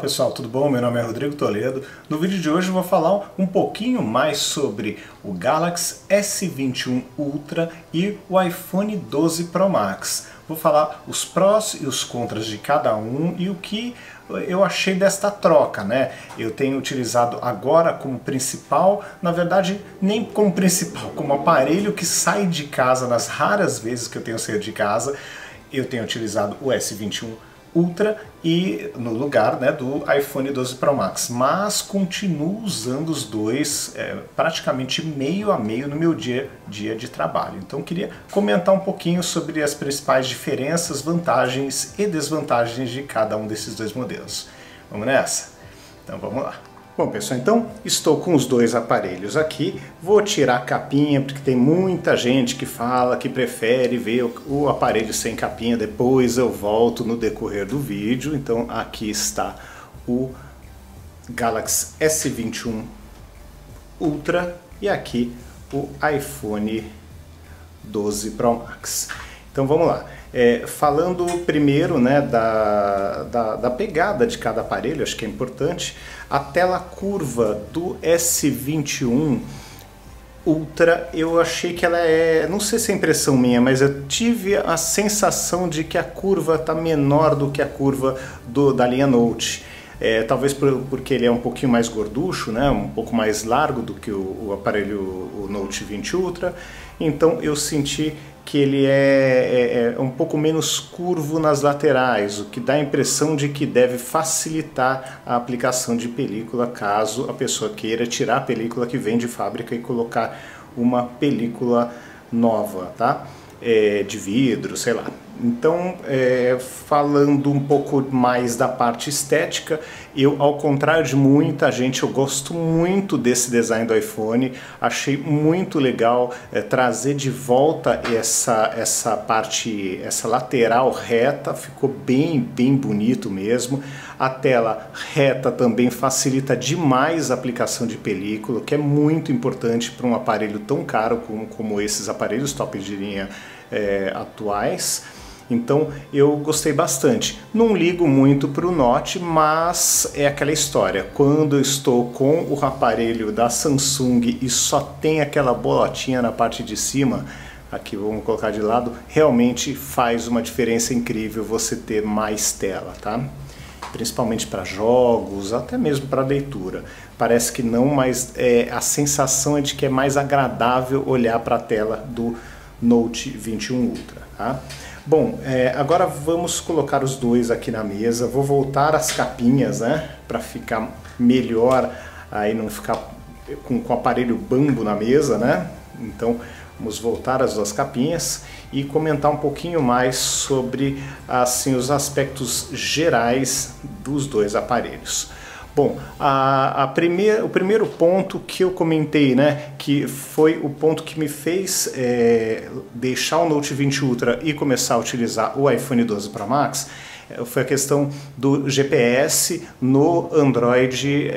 pessoal, tudo bom? Meu nome é Rodrigo Toledo. No vídeo de hoje eu vou falar um pouquinho mais sobre o Galaxy S21 Ultra e o iPhone 12 Pro Max. Vou falar os prós e os contras de cada um e o que eu achei desta troca, né? Eu tenho utilizado agora como principal, na verdade nem como principal, como aparelho que sai de casa nas raras vezes que eu tenho saído de casa. Eu tenho utilizado o S21 Ultra e no lugar, né, do iPhone 12 Pro Max, mas continuo usando os dois praticamente meio a meio no meu dia a dia de trabalho. Então queria comentar um pouquinho sobre as principais diferenças, vantagens e desvantagens de cada um desses dois modelos. Vamos nessa? Então vamos lá. Bom, pessoal, então estou com os dois aparelhos aqui. Vou tirar a capinha, porque tem muita gente que fala que prefere ver o aparelho sem capinha. Depois eu volto no decorrer do vídeo. Então aqui está o Galaxy S21 Ultra e aqui o iPhone 12 Pro Max. Então vamos lá. Falando primeiro, né, da pegada de cada aparelho, acho que é importante. A tela curva do S21 Ultra, eu achei que ela não sei se é impressão minha, mas eu tive a sensação de que a curva está menor do que a curva da linha Note. Talvez porque ele é um pouquinho mais gorducho, né, um pouco mais largo do que o aparelho o Note 20 Ultra. Então eu senti que ele é um pouco menos curvo nas laterais, o que dá a impressão de que deve facilitar a aplicação de película caso a pessoa queira tirar a película que vem de fábrica e colocar uma película nova, tá? De vidro, sei lá. Então, falando um pouco mais da parte estética, eu, ao contrário de muita gente, eu gosto muito desse design do iPhone. Achei muito legal trazer de volta essa parte, essa lateral reta, ficou bem bonito mesmo. A tela reta também facilita demais a aplicação de película, que é muito importante para um aparelho tão caro como esses aparelhos top de linha atuais. Então eu gostei bastante. Não ligo muito para o Note, mas é aquela história. Quando eu estou com o aparelho da Samsung e só tem aquela bolotinha na parte de cima, aqui vamos colocar de lado, realmente faz uma diferença incrível você ter mais tela, tá? Principalmente para jogos, até mesmo para leitura. Parece que não, mas a sensação é de que é mais agradável olhar para a tela do Note 21 Ultra, tá? Bom, agora vamos colocar os dois aqui na mesa. Vou voltar as capinhas, né, para ficar melhor, aí não ficar com o aparelho bambo na mesa, né? Então vamos voltar as duas capinhas e comentar um pouquinho mais sobre assim os aspectos gerais dos dois aparelhos. Bom, o primeiro ponto que eu comentei, né, que foi o ponto que me fez deixar o Note 20 Ultra e começar a utilizar o iPhone 12 Pro Max, foi a questão do GPS no Android,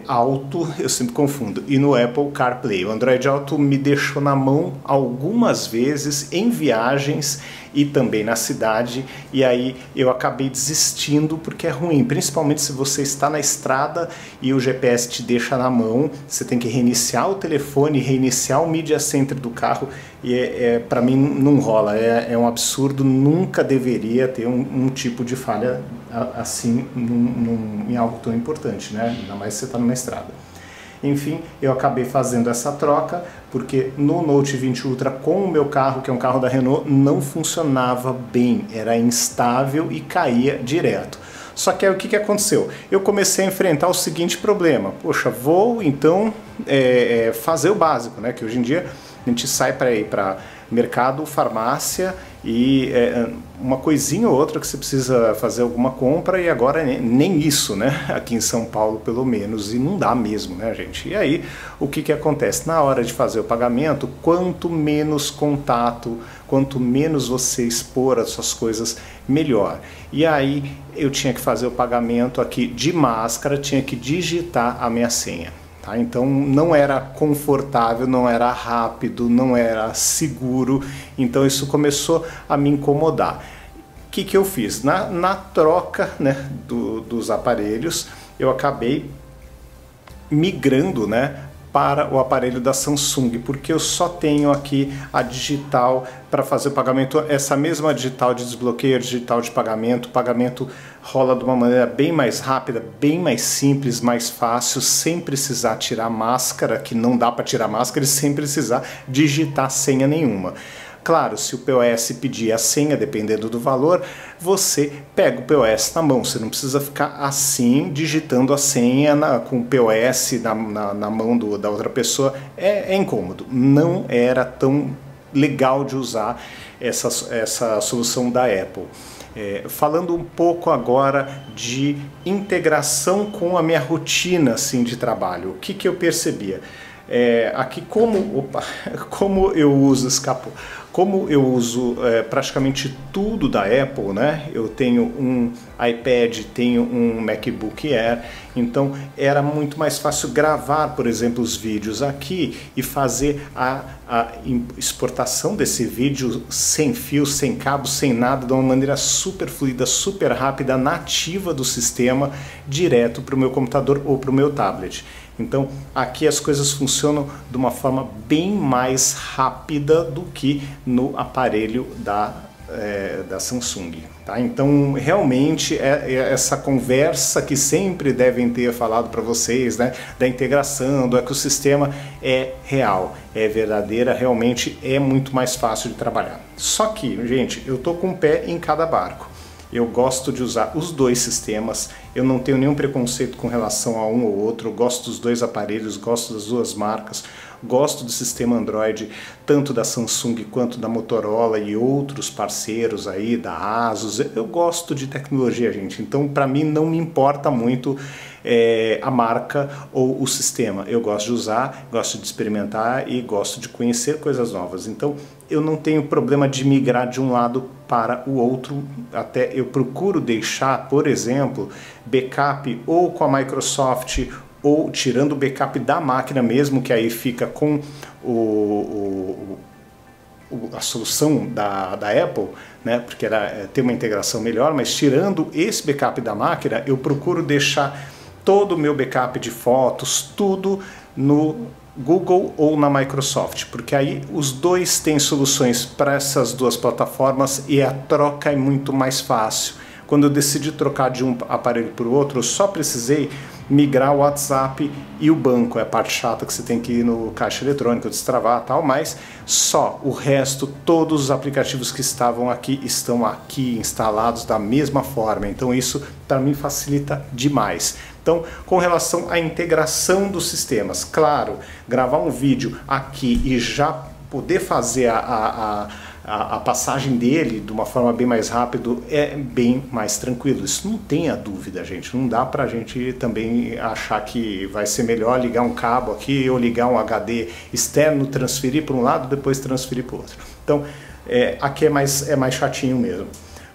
Auto, eu sempre confundo, e no Apple CarPlay. O Android Auto me deixou na mão algumas vezes em viagens e também na cidade, e aí eu acabei desistindo porque é ruim, principalmente se você está na estrada e o GPS te deixa na mão, você tem que reiniciar o telefone, reiniciar o Media Center do carro, e para mim não rola, é um absurdo, nunca deveria ter um tipo de falha assim em algo tão importante, né? Ainda mais se você está numa estrada. Enfim, eu acabei fazendo essa troca porque no Note 20 Ultra com o meu carro, que é um carro da Renault, não funcionava bem, era instável e caía direto. Só que aí o que aconteceu? Eu comecei a enfrentar o seguinte problema: poxa, vou então fazer o básico, né? Que hoje em dia a gente sai para ir para mercado, farmácia e uma coisinha ou outra que você precisa fazer alguma compra, e agora nem isso, né? Aqui em São Paulo pelo menos, e não dá mesmo, né, gente? E aí o que acontece? Na hora de fazer o pagamento, quanto menos contato, quanto menos você expor as suas coisas, melhor. E aí eu tinha que fazer o pagamento aqui de máscara, tinha que digitar a minha senha. Então não era confortável, não era rápido, não era seguro, então isso começou a me incomodar. O que eu fiz? Na troca, né, dos aparelhos, eu acabei migrando, né, para o aparelho da Samsung, porque eu só tenho aqui a digital para fazer o pagamento, essa mesma digital de desbloqueio, digital de pagamento. O pagamento rola de uma maneira bem mais rápida, bem mais simples, mais fácil, sem precisar tirar máscara, que não dá para tirar máscara, e sem precisar digitar senha nenhuma. Claro, se o POS pedir a senha, dependendo do valor, você pega o POS na mão. Você não precisa ficar assim, digitando a senha com o POS na mão da outra pessoa. É incômodo. Não era tão legal de usar essa solução da Apple. Falando um pouco agora de integração com a minha rotina assim, de trabalho. O que eu percebia? Aqui como eu uso como eu uso praticamente tudo da Apple, né? Eu tenho um iPad, tenho um MacBook Air, então era muito mais fácil gravar, por exemplo, os vídeos aqui e fazer a exportação desse vídeo sem fio, sem cabo, sem nada, de uma maneira super fluida, super rápida, nativa do sistema, direto para o meu computador ou para o meu tablet. Então aqui as coisas funcionam de uma forma bem mais rápida do que no aparelho da Samsung. Tá? Então realmente essa conversa que sempre devem ter falado para vocês, né, da integração, do ecossistema, é real, é verdadeira, realmente é muito mais fácil de trabalhar. Só que, gente, eu tô com um pé em cada barco. Eu gosto de usar os dois sistemas, eu não tenho nenhum preconceito com relação a um ou outro, eu gosto dos dois aparelhos, gosto das duas marcas, gosto do sistema Android, tanto da Samsung quanto da Motorola e outros parceiros aí, da Asus. Eu gosto de tecnologia, gente, então para mim não me importa muito a marca ou o sistema. Eu gosto de usar, gosto de experimentar e gosto de conhecer coisas novas. Então eu não tenho problema de migrar de um lado para o outro. Até eu procuro deixar, por exemplo, backup ou com a Microsoft ou tirando o backup da máquina mesmo, que aí fica com a solução da Apple, né, porque tem uma integração melhor, mas tirando esse backup da máquina, eu procuro deixar todo o meu backup de fotos, tudo no Google ou na Microsoft, porque aí os dois têm soluções para essas duas plataformas e a troca é muito mais fácil. Quando eu decidi trocar de um aparelho para o outro, eu só precisei migrar o WhatsApp e o banco. É a parte chata que você tem que ir no caixa eletrônico, destravar e tal, mas só o resto, todos os aplicativos que estavam aqui estão aqui instalados da mesma forma. Então isso para mim facilita demais. Então, com relação à integração dos sistemas, claro, gravar um vídeo aqui e já poder fazer a passagem dele de uma forma bem mais rápida é bem mais tranquilo. Isso não tenha dúvida, gente. Não dá pra gente também achar que vai ser melhor ligar um cabo aqui ou ligar um HD externo, transferir para um lado, depois transferir para o outro. Então, aqui é mais chatinho mesmo.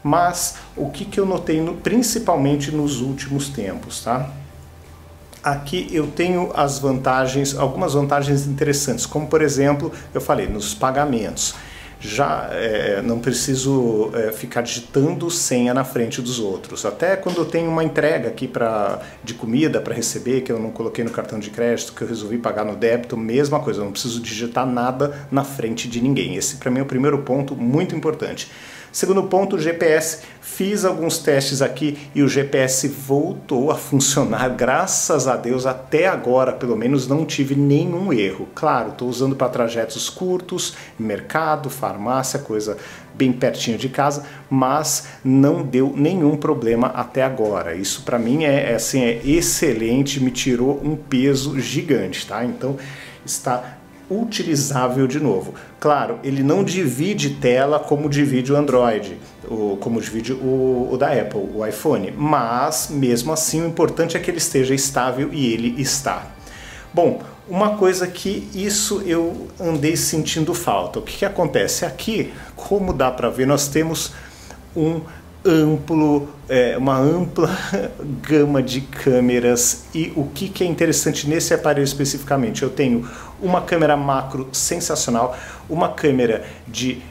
Mas o que eu notei principalmente nos últimos tempos, tá? Aqui eu tenho as vantagens, algumas vantagens interessantes, como por exemplo, eu falei, nos pagamentos. Já não preciso ficar digitando senha na frente dos outros. Até quando eu tenho uma entrega aqui de comida para receber, que eu não coloquei no cartão de crédito, que eu resolvi pagar no débito, mesma coisa, eu não preciso digitar nada na frente de ninguém. Esse para mim é o primeiro ponto muito importante. Segundo ponto, o GPS. Fiz alguns testes aqui e o GPS voltou a funcionar, graças a Deus, até agora, pelo menos não tive nenhum erro. Claro, estou usando para trajetos curtos, mercado, farmácia, coisa bem pertinho de casa, mas não deu nenhum problema até agora. Isso para mim é excelente, me tirou um peso gigante, tá? Então está utilizável de novo. Claro, ele não divide tela como divide o Android, como divide o da Apple, o iPhone, mas mesmo assim o importante é que ele esteja estável e ele está. Bom, uma coisa que isso eu andei sentindo falta. O que acontece? Aqui, como dá para ver, nós temos uma ampla gama de câmeras. E o que é interessante nesse aparelho especificamente? Eu tenho uma câmera macro sensacional, uma câmera de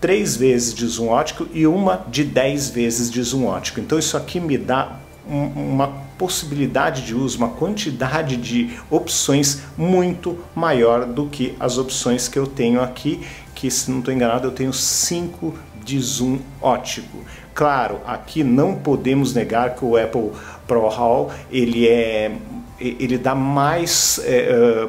3 vezes de zoom ótico e uma de 10 vezes de zoom ótico. Então isso aqui me dá uma possibilidade de uso, uma quantidade de opções muito maior do que as opções que eu tenho aqui, que, se não estou enganado, eu tenho 5 de zoom ótico. Claro, aqui não podemos negar que o Apple ProRAW ele dá mais,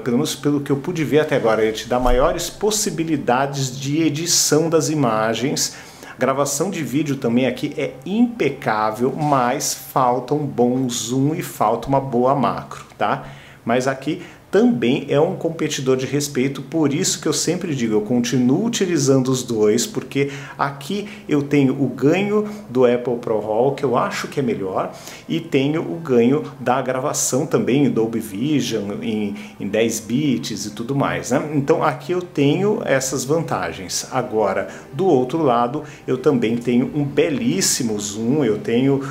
pelo menos pelo que eu pude ver até agora, ele te dá maiores possibilidades de edição das imagens. A gravação de vídeo também aqui é impecável, mas falta um bom zoom e falta uma boa macro, tá? Mas aqui também é um competidor de respeito, por isso que eu sempre digo, eu continuo utilizando os dois, porque aqui eu tenho o ganho do Apple ProRAW, que eu acho que é melhor, e tenho o ganho da gravação também, em Dolby Vision, em 10 bits e tudo mais, né? Então aqui eu tenho essas vantagens. Agora, do outro lado, eu também tenho um belíssimo zoom, eu tenho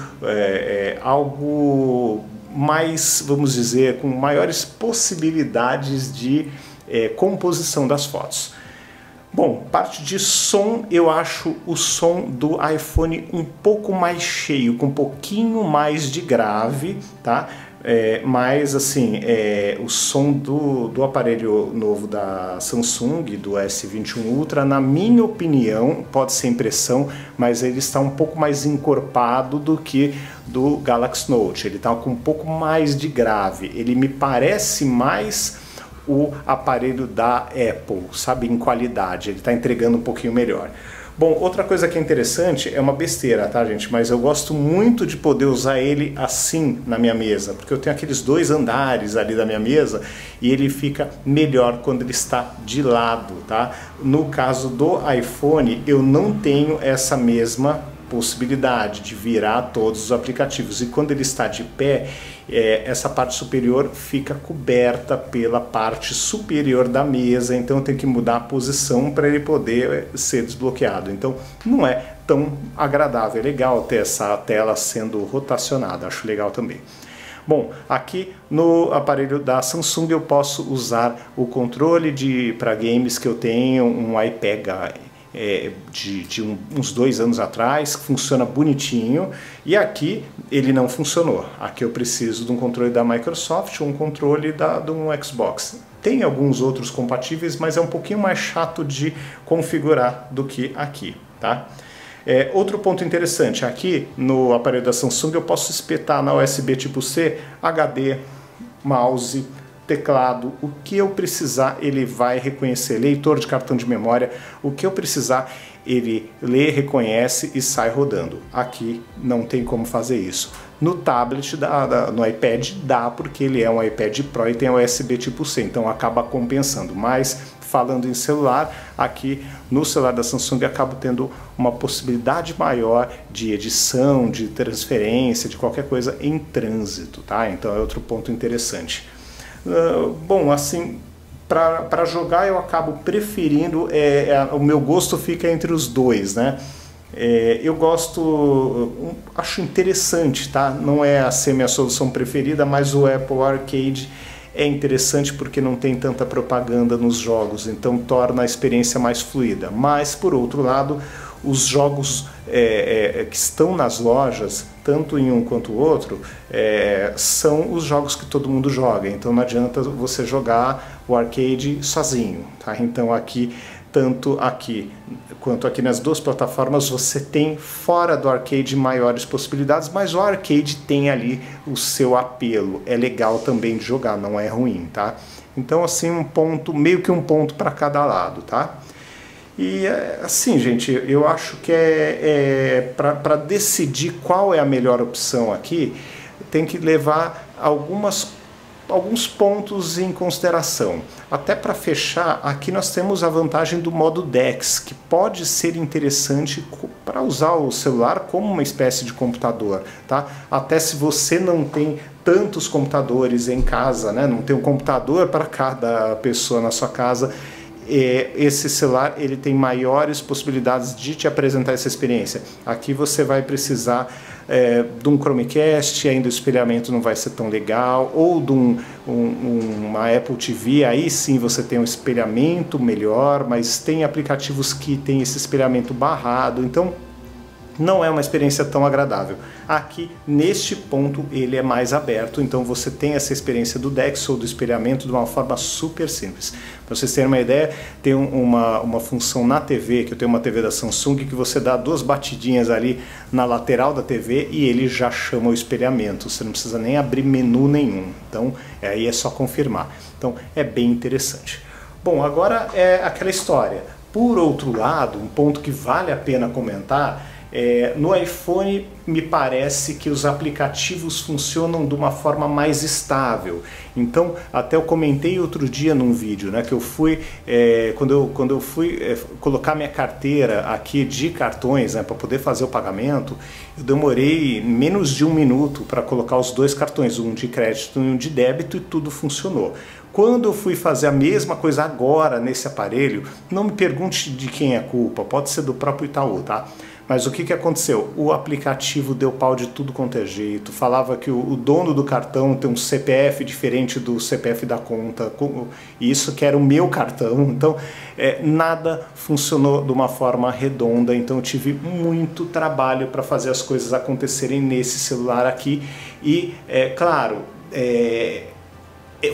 algo mais, vamos dizer, com maiores possibilidades de composição das fotos. Bom, parte de som, eu acho o som do iPhone um pouco mais cheio, com um pouquinho mais de grave, tá? Mas assim, o som do aparelho novo da Samsung, do S21 Ultra, na minha opinião, pode ser impressão, mas ele está um pouco mais encorpado do que do Galaxy Note. Ele está com um pouco mais de grave, ele me parece mais o aparelho da Apple, sabe, em qualidade, ele está entregando um pouquinho melhor. Bom, outra coisa que é interessante, é uma besteira, tá, gente? Mas eu gosto muito de poder usar ele assim na minha mesa, porque eu tenho aqueles 2 andares ali da minha mesa e ele fica melhor quando ele está de lado, tá? No caso do iPhone, eu não tenho essa mesma possibilidade de virar todos os aplicativos, e quando ele está de pé, essa parte superior fica coberta pela parte superior da mesa, então eu tenho que mudar a posição para ele poder ser desbloqueado. Então não é tão agradável. É legal ter essa tela sendo rotacionada, acho legal também. Bom, aqui no aparelho da Samsung eu posso usar o controle para games que eu tenho, um iPad de uns 2 anos atrás, que funciona bonitinho, e aqui ele não funcionou. Aqui eu preciso de um controle da Microsoft ou um controle de um Xbox. Tem alguns outros compatíveis, mas é um pouquinho mais chato de configurar do que aqui, tá? Outro ponto interessante, aqui no aparelho da Samsung eu posso espetar na USB tipo C, HD, mouse, teclado, o que eu precisar ele vai reconhecer, leitor de cartão de memória, o que eu precisar ele lê, reconhece e sai rodando. Aqui não tem como fazer isso. No tablet, no iPad dá, porque ele é um iPad Pro e tem USB tipo C, então acaba compensando. Mas falando em celular, aqui no celular da Samsung acabo tendo uma possibilidade maior de edição, de transferência, de qualquer coisa em trânsito, tá? Então é outro ponto interessante. Bom, assim, para jogar eu acabo preferindo, o meu gosto fica entre os dois, né? Eu gosto, acho interessante, tá? Não é a minha solução preferida, mas o Apple Arcade é interessante porque não tem tanta propaganda nos jogos, então torna a experiência mais fluida. Mas, por outro lado, os jogos que estão nas lojas, tanto em um quanto o outro, são os jogos que todo mundo joga, então não adianta você jogar o arcade sozinho, tá? Então aqui, tanto aqui quanto aqui nas duas plataformas, você tem fora do arcade maiores possibilidades, mas o arcade tem ali o seu apelo, é legal também de jogar, não é ruim, tá? Então assim, um ponto, meio que um ponto para cada lado, tá? E assim, gente, eu acho que para decidir qual é a melhor opção aqui, tem que levar alguns pontos em consideração. Até para fechar, aqui nós temos a vantagem do modo DeX, que pode ser interessante para usar o celular como uma espécie de computador, tá? Até se você não tem tantos computadores em casa, né? Não tem um computador para cada pessoa na sua casa, esse celular ele tem maiores possibilidades de te apresentar essa experiência. Aqui você vai precisar de um Chromecast, ainda o espelhamento não vai ser tão legal, ou de uma Apple TV, aí sim você tem um espelhamento melhor, mas tem aplicativos que tem esse espelhamento barrado, então não é uma experiência tão agradável. Aqui, neste ponto, ele é mais aberto, então você tem essa experiência do DeX ou do espelhamento de uma forma super simples. Para vocês terem uma ideia, tem uma função na TV, que eu tenho uma TV da Samsung, que você dá 2 batidinhas ali na lateral da TV e ele já chama o espelhamento. Você não precisa nem abrir menu nenhum, então aí é só confirmar. Então é bem interessante. Bom, agora é aquela história. Por outro lado, um ponto que vale a pena comentar, no iPhone me parece que os aplicativos funcionam de uma forma mais estável. Então, até eu comentei outro dia num vídeo, né, que eu fui, quando eu fui colocar minha carteira aqui de cartões, né, para poder fazer o pagamento, eu demorei menos de 1 minuto para colocar os 2 cartões, um de crédito e um de débito, e tudo funcionou. Quando eu fui fazer a mesma coisa agora nesse aparelho, não me pergunte de quem é a culpa, pode ser do próprio Itaú, tá? Mas o que aconteceu? O aplicativo deu pau de tudo quanto é jeito, falava que o dono do cartão tem um CPF diferente do CPF da conta, isso que era o meu cartão, então nada funcionou de uma forma redonda, então eu tive muito trabalho para fazer as coisas acontecerem nesse celular aqui e, claro,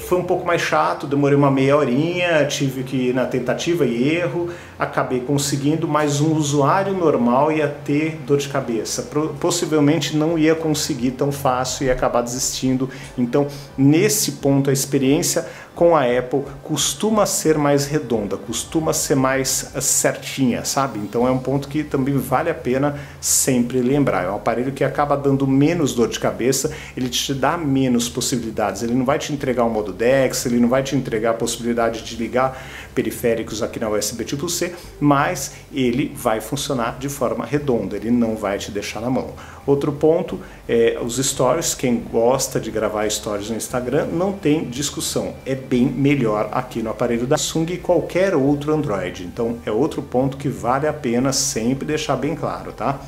foi um pouco mais chato, demorei uma meia horinha, tive que ir na tentativa e erro, acabei conseguindo, mas um usuário normal ia ter dor de cabeça. Possivelmente não ia conseguir tão fácil e ia acabar desistindo. Então, nesse ponto, a experiência com a Apple costuma ser mais redonda, costuma ser mais certinha, sabe? Então é um ponto que também vale a pena sempre lembrar. É um aparelho que acaba dando menos dor de cabeça, ele te dá menos possibilidades, ele não vai te entregar o modo DeX, ele não vai te entregar a possibilidade de ligar periféricos aqui na USB tipo C, mas ele vai funcionar de forma redonda, ele não vai te deixar na mão. Outro ponto é os stories. Quem gosta de gravar stories no Instagram não tem discussão, é bem melhor aqui no aparelho da Samsung e qualquer outro Android. Então é outro ponto que vale a pena sempre deixar bem claro, tá?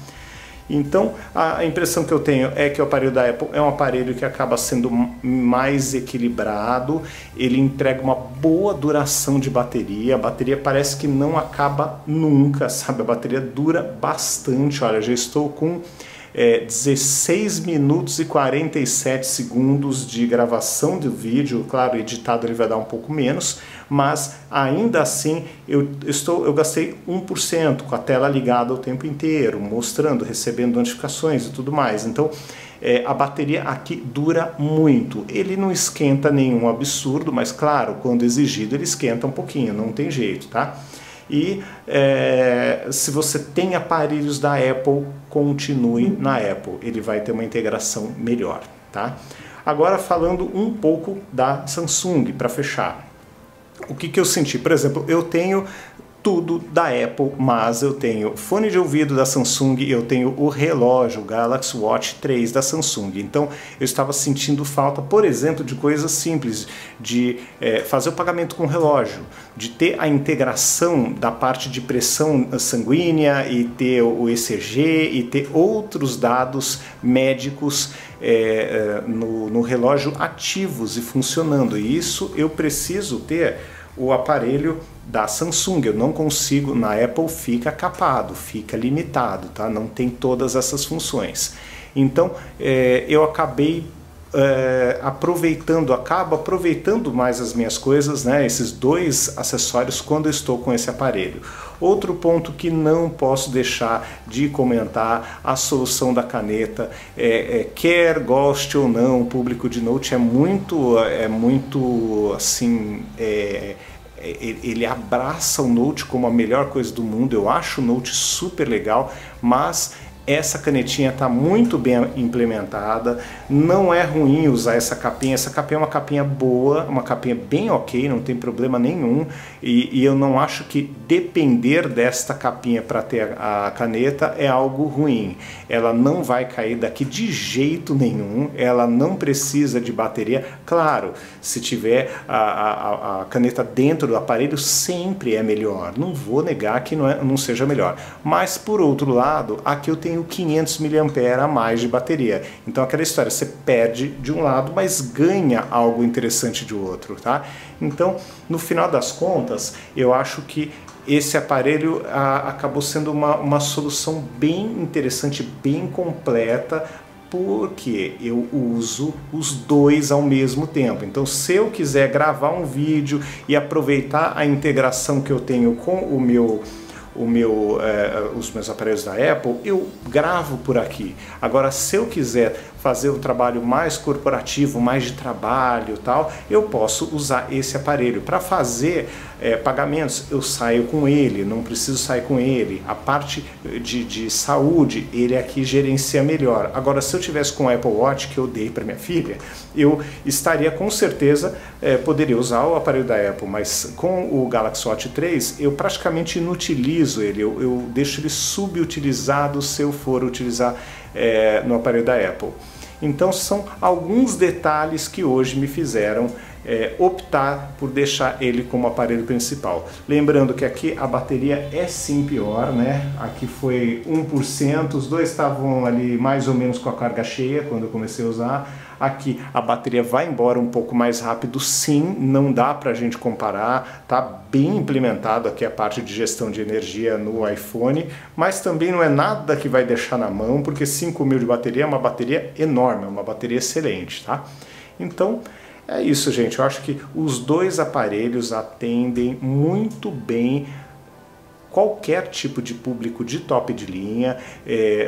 Então a impressão que eu tenho é que o aparelho da Apple é um aparelho que acaba sendo mais equilibrado, ele entrega uma boa duração de bateria, a bateria parece que não acaba nunca, sabe? A bateria dura bastante, olha, já estou com 16 minutos e 47 segundos de gravação do vídeo, claro, editado ele vai dar um pouco menos, mas ainda assim eu gastei 1% com a tela ligada o tempo inteiro, mostrando, recebendo notificações e tudo mais. Então a bateria aqui dura muito, ele não esquenta nenhum absurdo, mas claro, quando exigido ele esquenta um pouquinho, não tem jeito, tá? E se você tem aparelhos da Apple, continue na Apple, ele vai ter uma integração melhor, tá? Agora falando um pouco da Samsung, para fechar. O que eu senti? Por exemplo, eu tenho tudo da Apple, mas eu tenho fone de ouvido da Samsung, eu tenho o relógio, o Galaxy Watch 3 da Samsung. Então eu estava sentindo falta, por exemplo, de coisas simples, de fazer o pagamento com o relógio, de ter a integração da parte de pressão sanguínea e ter o ECG e ter outros dados médicos no relógio ativos e funcionando. E isso eu preciso ter o aparelho da Samsung, eu não consigo, na Apple fica capado, fica limitado, tá? Não tem todas essas funções. Então eu acabei acabo aproveitando mais as minhas coisas, né, esses 2 acessórios quando eu estou com esse aparelho. Outro ponto que não posso deixar de comentar, a solução da caneta, quer goste ou não, o público de Note é muito assim, ele abraça o Note como a melhor coisa do mundo. Eu acho o Note super legal, mas essa canetinha está muito bem implementada, não é ruim usar essa capinha é uma capinha boa, uma capinha bem ok, não tem problema nenhum, e eu não acho que depender desta capinha para ter a caneta é algo ruim. Ela não vai cair daqui de jeito nenhum, ela não precisa de bateria. Claro, se tiver a caneta dentro do aparelho sempre é melhor, não vou negar que não seja melhor, mas por outro lado, aqui eu tenho 500 mAh a mais de bateria. Então aquela história, você perde de um lado, mas ganha algo interessante de outro, tá? Então, no final das contas, eu acho que esse aparelho acabou sendo uma solução bem interessante, bem completa, porque eu uso os dois ao mesmo tempo. Então, se eu quiser gravar um vídeo e aproveitar a integração que eu tenho com os meus aparelhos da Apple, eu gravo por aqui. Agora, se eu quiser fazer um trabalho mais corporativo, mais de trabalho e tal, eu posso usar esse aparelho. Para fazer pagamentos, eu saio com ele, não preciso sair com ele. A parte de saúde, ele aqui gerencia melhor. Agora, se eu tivesse com o Apple Watch, que eu dei para minha filha, eu estaria com certeza, poderia usar o aparelho da Apple, mas com o Galaxy Watch 3, eu praticamente inutilizo ele, eu deixo ele subutilizado se eu for utilizar no aparelho da Apple. Então são alguns detalhes que hoje me fizeram optar por deixar ele como aparelho principal. Lembrando que aqui a bateria é sim pior, né? Aqui foi 1%, os dois estavam ali mais ou menos com a carga cheia quando eu comecei a usar. Aqui a bateria vai embora um pouco mais rápido, sim, não dá pra gente comparar, tá bem implementado aqui a parte de gestão de energia no iPhone, mas também não é nada que vai deixar na mão, porque 5.000 de bateria é uma bateria enorme, é uma bateria excelente, tá? Então, é isso, gente. Eu acho que os dois aparelhos atendem muito bem qualquer tipo de público de top de linha.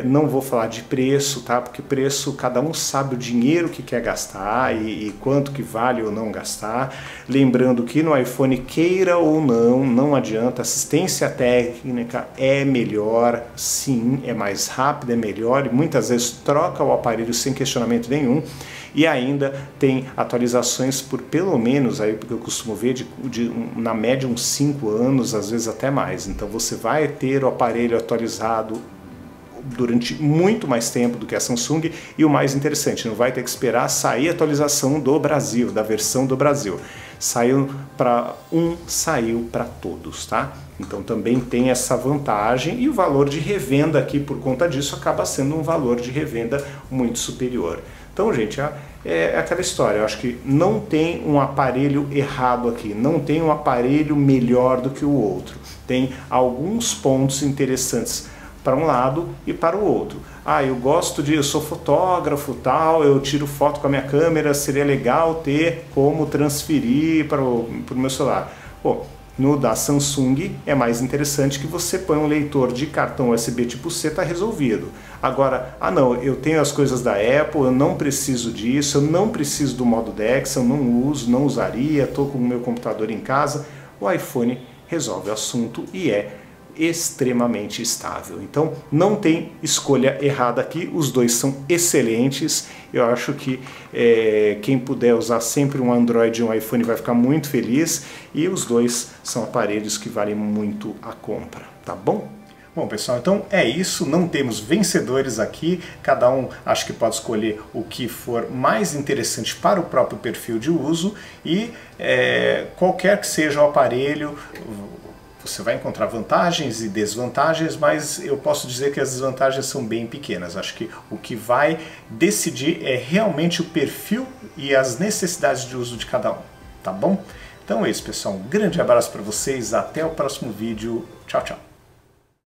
Não vou falar de preço, tá? Porque preço, cada um sabe o dinheiro que quer gastar e quanto que vale ou não gastar. Lembrando que no iPhone, queira ou não adianta, assistência técnica é melhor, sim, é mais rápida, é melhor, e muitas vezes troca o aparelho sem questionamento nenhum. E ainda tem atualizações por pelo menos, aí porque eu costumo ver, na média uns 5 anos, às vezes até mais. Então você vai ter o aparelho atualizado durante muito mais tempo do que a Samsung, e o mais interessante, não vai ter que esperar sair a atualização do Brasil, da versão do Brasil. Saiu para saiu para todos, tá? Então também tem essa vantagem, e o valor de revenda aqui, por conta disso, acaba sendo um valor de revenda muito superior. Então, gente, é aquela história, eu acho que não tem um aparelho errado aqui, não tem um aparelho melhor do que o outro. Tem alguns pontos interessantes para um lado e para o outro. Eu sou fotógrafo, tal, eu tiro foto com a minha câmera, seria legal ter como transferir para o meu celular. Pô, no da Samsung é mais interessante que você põe um leitor de cartão USB tipo C, está resolvido. Agora, não, eu tenho as coisas da Apple, eu não preciso disso, eu não preciso do modo DeX, eu não uso, não usaria, estou com o meu computador em casa. O iPhone resolve o assunto e é extremamente estável. Então não tem escolha errada aqui, os dois são excelentes. Eu acho que quem puder usar sempre um Android e um iPhone vai ficar muito feliz, e os dois são aparelhos que valem muito a compra, tá bom? Bom, pessoal, então é isso, não temos vencedores aqui, cada um acho que pode escolher o que for mais interessante para o próprio perfil de uso, e qualquer que seja o aparelho, você vai encontrar vantagens e desvantagens, mas eu posso dizer que as desvantagens são bem pequenas. Acho que o que vai decidir é realmente o perfil e as necessidades de uso de cada um, tá bom? Então é isso, pessoal, um grande abraço para vocês, até o próximo vídeo, tchau, tchau!